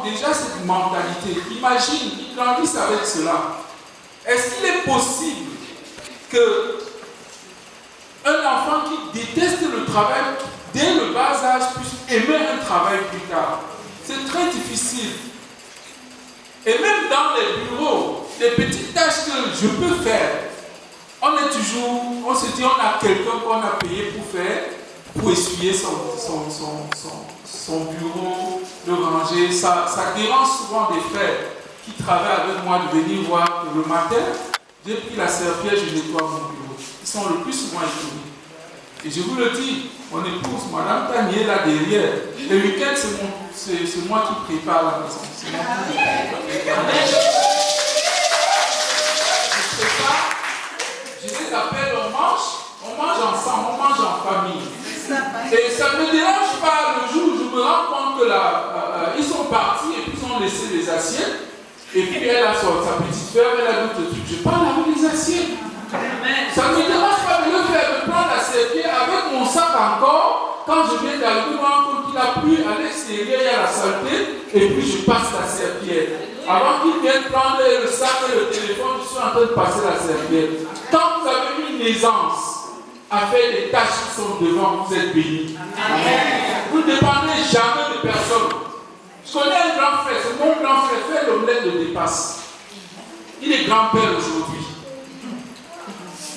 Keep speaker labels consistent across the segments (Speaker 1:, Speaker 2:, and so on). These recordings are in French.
Speaker 1: déjà cette mentalité. Imagine, ils grandissent avec cela. Est-ce qu'il est possible que un enfant qui déteste le travail dès le bas âge puisse aimer un travail plus tard? C'est très difficile. Et même dans les bureaux, les petites tâches que je peux faire, on se dit on a quelqu'un qu'on a payé pour essuyer son bureau, le ranger. Ça dérange souvent des frères qui travaillent avec moi de venir voir que le matin, j'ai pris la serpillère, je nettoie mon bureau. Ils sont le plus souvent étonnés. Et je vous le dis, mon épouse, Madame Tanier, là derrière, le week-end, c'est moi qui prépare la maison. C'est moi qui prépare. Je prépare, je les appelle, on mange ensemble, on mange en famille. Et ça ne me dérange pas le jour où je me rends compte que ils sont partis et puis ils ont laissé les assiettes. Et puis elle a sa petite ferme, elle a d'autres trucs. Je parle avec les assiettes. Ça ne me dérange pas de le faire, de prendre la serpillère avec mon sac encore. Quand je viens d'arriver, je me rends compte qu'il a plu à l'extérieur, il y a la saleté, et puis je passe la serpillère. Avant qu'il vienne prendre le sac et le téléphone, je suis en train de passer la serpillère. Quand vous avez une aisance à faire des tâches qui sont devant, vous êtes bénis. Vous ne dépendez jamais de personne. Je connais un grand frère, c'est mon grand frère, fait l'omelette de dépasse. Il est grand-père aujourd'hui.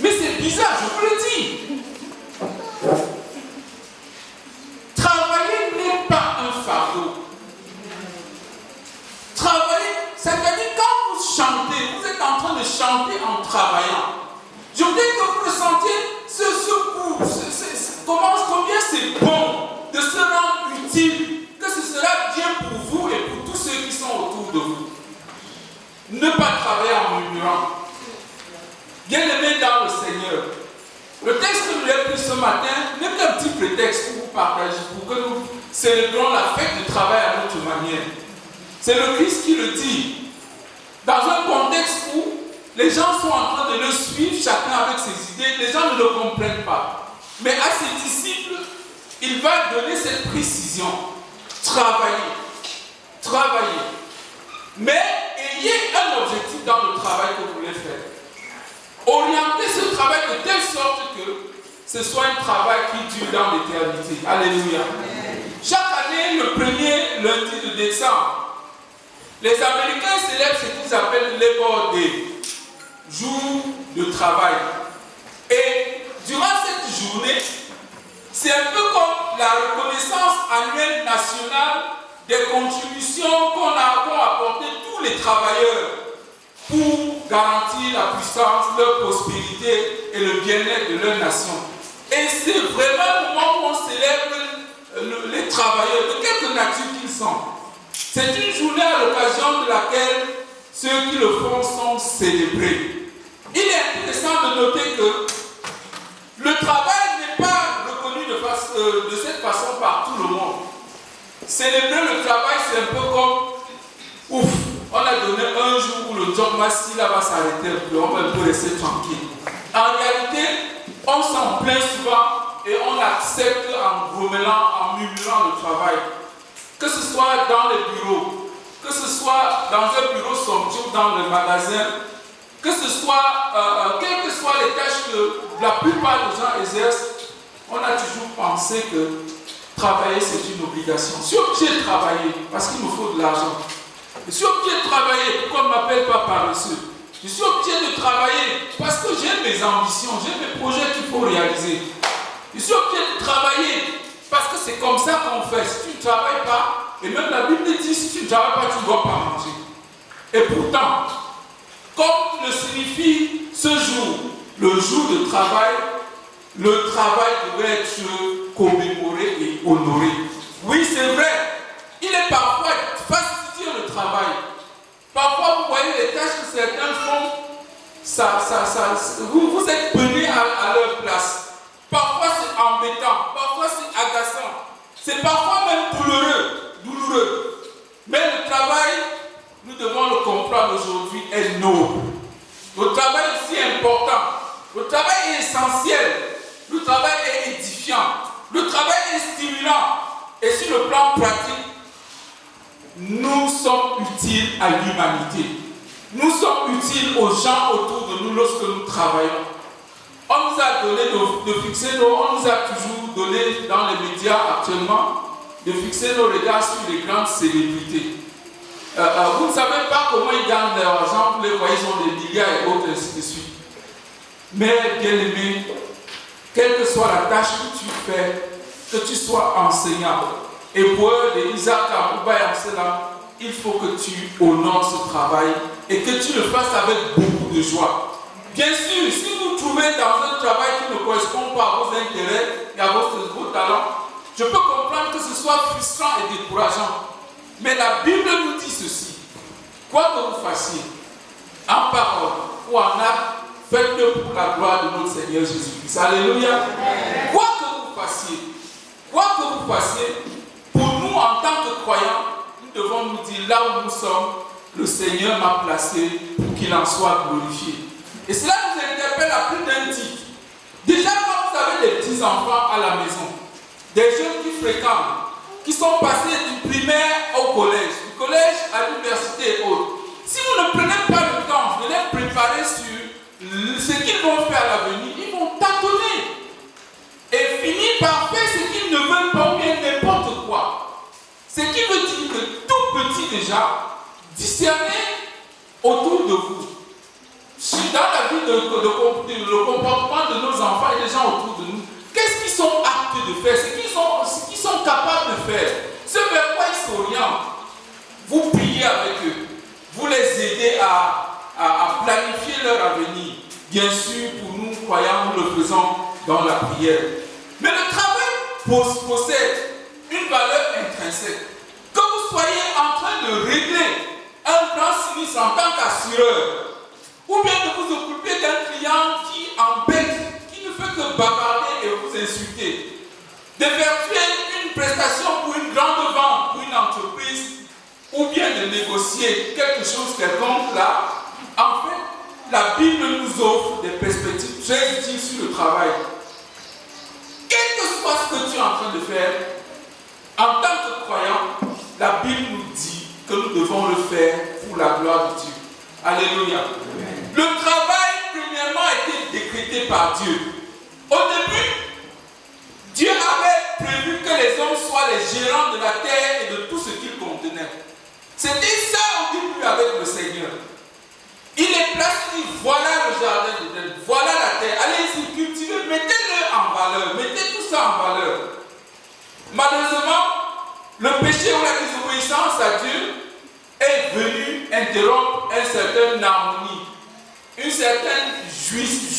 Speaker 1: Mais c'est bizarre, je vous le dis. Travailler n'est pas un fardeau. Travailler, c'est-à-dire quand vous chantez, vous êtes en train de chanter en travaillant. Je veux dire que vous ressentiez ce goût, combien c'est bon de se rendre utile, que ce sera bien pour vous et pour tous ceux qui sont autour de vous. Ne pas travailler en murmurant. Bien-aimés dans le Seigneur, le texte que nous avons pris ce matin n'est qu'un petit prétexte pour vous partager, pour que nous célébrons la fête du travail à notre manière. C'est le Christ qui le dit, dans un contexte où les gens sont en train de le suivre, chacun avec ses idées, les gens ne le comprennent pas. Mais à ses disciples, il va donner cette précision. Travaillez. Mais ayez un objectif dans le travail que vous voulez faire. Orientez ce travail de telle sorte que ce soit un travail qui dure dans l'éternité. Alléluia. Chaque année, le premier lundi de décembre, les Américains célèbrent ce qu'ils appellent Labor Day, jour de travail. Et durant cette journée, c'est un peu comme la reconnaissance annuelle nationale des contributions qu'ont apporté tous les travailleurs pour garantir la puissance, leur prospérité et le bien-être de leur nation. Et c'est vraiment le moment où on célèbre les travailleurs, de quelque nature qu'ils sont. C'est une journée à l'occasion de laquelle ceux qui le font sont célébrés. Il est intéressant de noter que le travail n'est pas reconnu de cette façon par tout le monde. Célébrer le travail, c'est un peu comme ouf, on a donné un jour où le job masqué va s'arrêter un peu, on va un peu rester tranquille. En réalité, on s'en plaint souvent et on accepte en grommelant, en murmurant le travail. Que ce soit dans les bureaux, que ce soit dans un bureau somptueux, dans le magasin, que ce soit, quelles que soient les tâches que la plupart des gens exercent, on a toujours pensé que travailler c'est une obligation. Je suis obligé de travailler parce qu'il me faut de l'argent. Je suis obligé de travailler pour qu'on ne m'appelle pas paresseux. Je suis obligé de travailler parce que j'ai mes ambitions, j'ai mes projets qu'il faut réaliser. Je suis obligé de travailler parce que c'est comme ça qu'on fait. Si tu ne travailles pas, et même la Bible dit, si tu ne travailles pas, tu ne dois pas manger. Et pourtant, comme le signifie ce jour, le jour de travail, le travail devrait être commémoré et honoré. Oui, c'est vrai. Il est parfois fastidieux le travail. Parfois, vous voyez les tâches que certains font, vous êtes prenés à leur place. Parfois, c'est embêtant. Parfois, c'est agaçant. C'est parfois même douloureux. Mais le travail, nous devons le comprendre aujourd'hui, est noble. Le travail est si important. Le travail est essentiel. Le travail est édifiant. Le travail est stimulant. Et sur le plan pratique, nous sommes utiles à l'humanité. Nous sommes utiles aux gens autour de nous lorsque nous travaillons. On nous a donné de fixer on nous a toujours donné dans les médias actuellement de fixer nos regards sur les grandes célébrités. Vous ne savez pas comment ils gagnent leur argent, vous les voyez, ils ont des milliards et autres, ainsi de suite. Mais bien aimé, quelle que soit la tâche que tu fais, que tu sois enseignant, hébreu de Isaac, Abouba et Amselam, il faut que tu honores ce travail et que tu le fasses avec beaucoup de joie. Bien sûr, si vous trouvez dans un travail qui ne correspond pas à vos intérêts et à vos talents, je peux comprendre que ce soit frustrant et décourageant. Mais la Bible nous dit ceci. Quoi que vous fassiez, en parole ou en acte, faites-le pour la gloire de notre Seigneur Jésus-Christ. Alléluia. Quoi que vous fassiez, pour nous en tant que croyants, nous devons nous dire là où nous sommes, le Seigneur m'a placé pour qu'il en soit glorifié. Et cela nous interpelle à plus d'un titre. Déjà, quand vous avez des petits-enfants à la maison, des jeunes qui fréquentent, qui sont passés du primaire au collège, du collège à l'université et autres, si vous ne prenez pas le temps de les préparer sur ce qu'ils vont faire à l'avenir, ils vont tâtonner et finir par faire ce qu'ils ne veulent pas ou bien n'importe quoi. Ce qui veut dire que tout petit déjà, discernez autour de vous. Dans la vie, le comportement de nos enfants et des gens autour de nous, qu'est-ce qu'ils sont aptes de faire, ce qu'ils sont capables de faire, ce vers quoi ils s'orientent. Vous priez avec eux, vous les aidez à planifier leur avenir. Bien sûr, pour nous croyants, nous le faisons dans la prière. Mais le travail possède une valeur intrinsèque. Que vous soyez en train de régler un grand sinistre en tant qu'assureur, ou bien de vous occuper d'un client qui embête, qui ne fait que bavarder et vous insulter, d'effectuer une prestation pour une grande vente, pour une entreprise, ou bien de négocier quelque chose quelconque là, en fait, la Bible nous offre des perspectives très utiles sur le travail. Quel que soit ce que tu es en train de faire, en tant que croyant, la Bible nous dit que nous devons le faire pour la gloire de Dieu. Alléluia. Amen. Le travail, premièrement, a été décrété par Dieu. Au début, Dieu avait prévu que les hommes soient les gérants de la terre et de tout ce qu'il contenait. C'était ça au début avec le Seigneur. Il est placé, il dit, voilà le jardin d'Éden, voilà la terre, allez-y, cultivez, mettez-le en valeur, mettez tout ça en valeur. Malheureusement, le péché ou la désobéissance à Dieu est venu interrompre une certaine harmonie, une certaine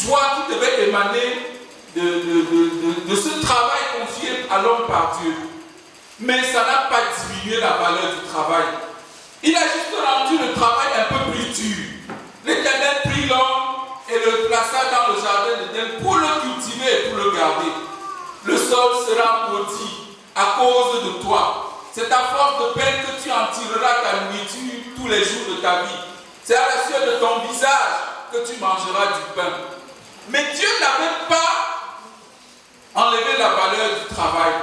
Speaker 1: joie qui devait émaner de ce travail confié à l'homme par Dieu. Mais ça n'a pas diminué la valeur du travail. Il a juste rendu le travail un peu plus dur. L'Éternel prit l'homme et le plaça dans le jardin d'Éden pour le cultiver et pour le garder. Le sol sera maudit à cause de toi. C'est à force de peine que tu en tireras ta nourriture tous les jours de ta vie. C'est à la sueur de ton visage que tu mangeras du pain. Mais Dieu n'avait pas enlevé la valeur du travail,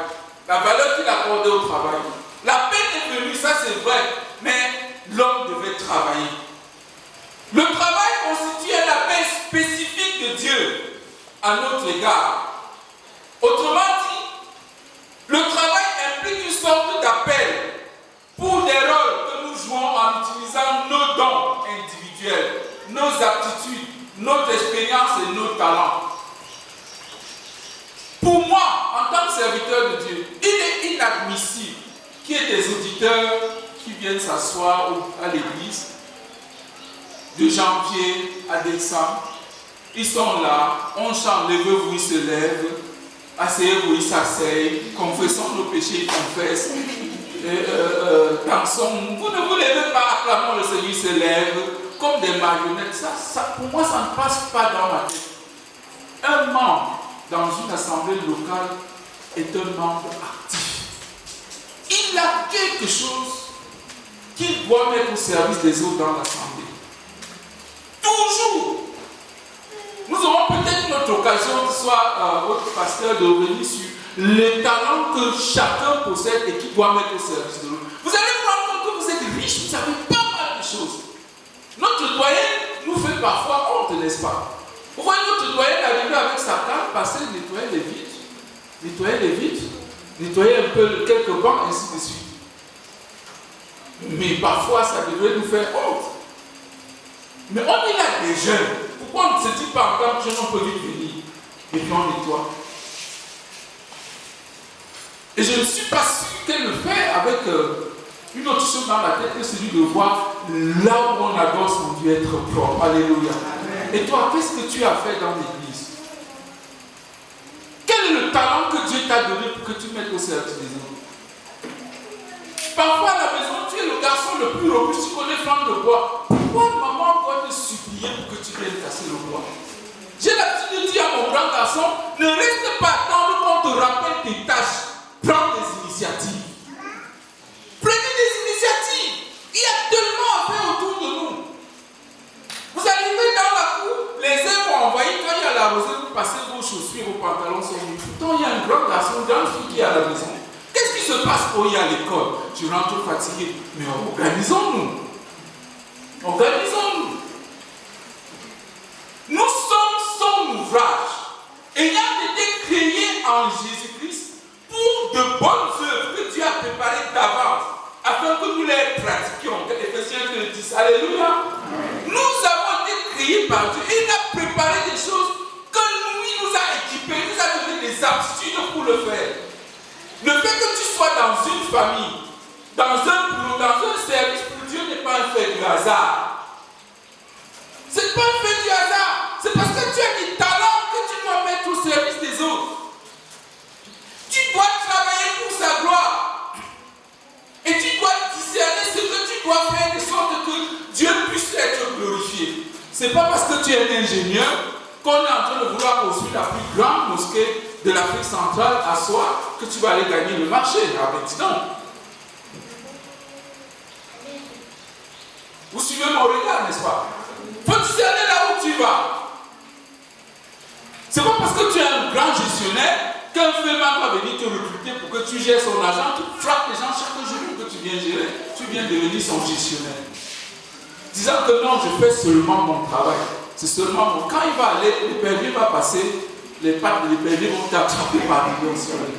Speaker 1: la valeur qu'il accordait au travail. La peine est venue, ça c'est vrai, mais l'homme devait travailler. Le travail constitue un appel spécifique de Dieu à notre égard. Autrement dit, le travail implique une sorte d'appel pour des rôles que nous jouons en utilisant nos dons individuels, nos aptitudes, notre expérience et nos talents. Pour moi, en tant que serviteur de Dieu, il est inadmissible qu'il y ait des auditeurs qui viennent s'asseoir à l'église de janvier à décembre. Ils sont là, on chante, levez-vous, ils se lèvent, asseyez-vous, ils s'asseyent, confessons nos péchés, ils confessent, dansons. Vous ne vous levez pas, acclamons le Seigneur, ils se lèvent comme des marionnettes. Ça, pour moi, ça ne passe pas dans ma tête. Un membre dans une assemblée locale est un membre actif. Il a quelque chose qu'il doit mettre au service des autres dans l'assemblée. Toujours. Nous aurons peut-être notre occasion, que ce soit votre pasteur, de revenir sur les talents que chacun possède et qu'il doit mettre au service de l'autre. Vous allez prendre compte que vous êtes savez pas mal de choses. Notre doyen nous fait parfois honte, n'est-ce pas? Vous voyez notre doyen arriver avec sa carte, passer, nettoyer les vitres, nettoyer un peu quelques bancs, ainsi de suite. Mais parfois, ça devrait nous faire honte. Mais on est là des jeunes. Pourquoi on ne se dit pas en tant que jeune, on peut vite venir et puis on nettoie? Et je ne suis pas sûr qu'elle le fait avec une autre chose dans la tête que celui de voir là où on adore son Dieu être propre. Alléluia. Et toi, qu'est-ce que tu as fait dans l'église? Quel est le talent que Dieu t'a donné pour que tu mettes au service des autres? Parfois à la maison, tu es le garçon le plus robuste, tu connais fendre le bois. Pourquoi maman doit te supplier pour que tu viennes casser le bois? J'ai l'habitude de dire à mon grand garçon, ne reste pas attendre qu'on te rappelle tes tâches. Prends des initiatives. Prenez des initiatives. Il y a tellement à faire autour de nous. Vous arrivez dans la cour, les uns vont envoyer, quand il y a la rosée, vous passez vos chaussures, vos pantalons sont nus. Pourtant, il y a un grand garçon, une grande fille qui est à la maison. Qu'est-ce qui se passe quand il y a l'école? Tu rentres fatigué. Mais organisons-nous. Organisons-nous. Nous sommes son ouvrage, ayant été créés en Jésus-Christ pour de bonnes œuvres que Dieu a préparées d'avance, afin que nous les pratiquions. Éphésiens 2:10. Alléluia. Nous avons été créés par Dieu. Il a préparé des choses que il nous a équipés, il nous a donné des aptitudes pour le faire. Le fait que tu sois dans une famille, dans un boulot, dans un service pour Dieu n'est pas un fait du hasard. Ce n'est pas un fait du hasard. C'est parce que tu as des talents que tu dois mettre au service des autres. Tu dois travailler pour sa gloire. Et tu dois discerner ce que tu dois faire de sorte que Dieu puisse être glorifié. Ce n'est pas parce que tu es un ingénieur qu'on est en train de vouloir construire la plus grande mosquée de l'Afrique centrale à soi que tu vas aller gagner le marché. Ah ben dis donc. Vous suivez mon regard, n'est-ce pas? Il faut discerner là où tu vas. C'est pas parce que tu es un grand gestionnaire qu'un firma va venir te recruter pour que tu gères son argent, tu frappes les gens chaque jour que tu viens gérer, tu viens devenir son gestionnaire. Disant que non, je fais seulement mon travail. C'est seulement mon. Quand il va aller, l'épervier va passer, les pattes de l'épervier vont t'attraper par millions sur les.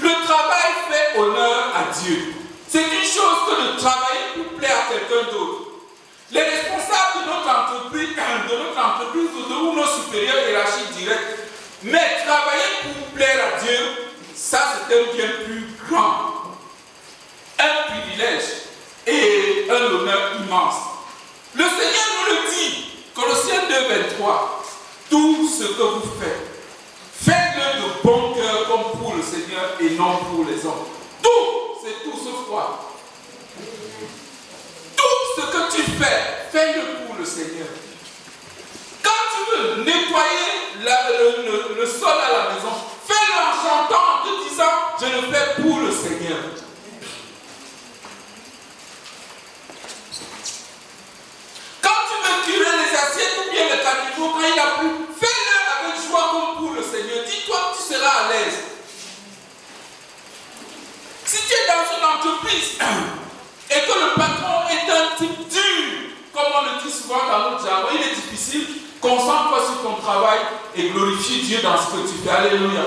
Speaker 1: Le travail fait honneur à Dieu. C'est une chose que de travailler pour plaire à quelqu'un d'autre. Les responsables de notre entreprise ou nos supérieurs hiérarchiques directs, mais travailler pour plaire à Dieu, ça c'est un bien plus grand, un privilège et un honneur immense. Le Seigneur nous le dit, Colossiens 2:23, tout ce que vous faites, faites-le de bon cœur comme pour le Seigneur et non pour les hommes. Tout, c'est tout sauf quoi? Tout ce que tu fais, fais-le pour le Seigneur. Quand tu veux nettoyer le sol à la maison, fais-le en chantant, en te disant, je le fais pour le Seigneur. Quand tu veux curer les assiettes ou bien le caniveau, quand il a plu, fais-le avec joie comme pour le Seigneur. Dis-toi que tu seras à l'aise. Si tu es dans une entreprise et que le patron est un type dur, comme on le dit souvent dans notre jargon, il est difficile, concentre-toi sur ton travail et glorifie Dieu dans ce que tu fais. Alléluia.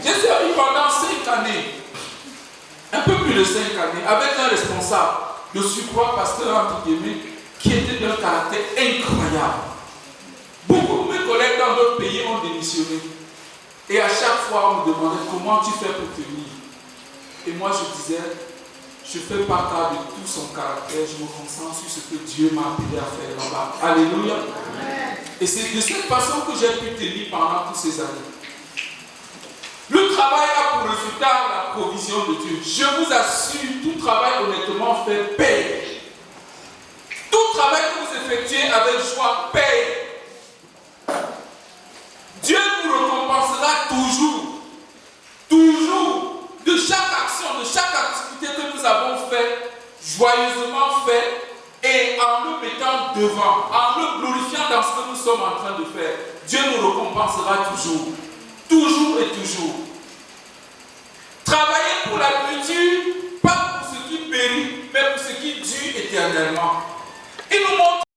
Speaker 1: J'ai servi pendant 5 années, un peu plus de 5 années, avec un responsable de surcroît, pasteur entre guillemets, qui était d'un caractère incroyable. Beaucoup de mes collègues dans d'autres pays ont démissionné. Et à chaque fois, on me demandait comment tu fais pour tenir. Et moi, je disais, je ne fais pas cas de tout son caractère, je me concentre sur ce que Dieu m'a appelé à faire là-bas. Alléluia. Et c'est de cette façon que j'ai pu tenir pendant toutes ces années. Le travail a pour résultat la provision de Dieu. Je vous assure, tout travail honnêtement fait paye. Tout travail que vous effectuez avec joie paye. Dieu vous récompensera toujours. Toujours. De chaque action, de chaque activité que nous avons fait, joyeusement fait, et en le mettant devant, en le glorifiant dans ce que nous sommes en train de faire, Dieu nous récompensera toujours. Toujours et toujours. Travailler pour la nourriture, pas pour ce qui éternellement.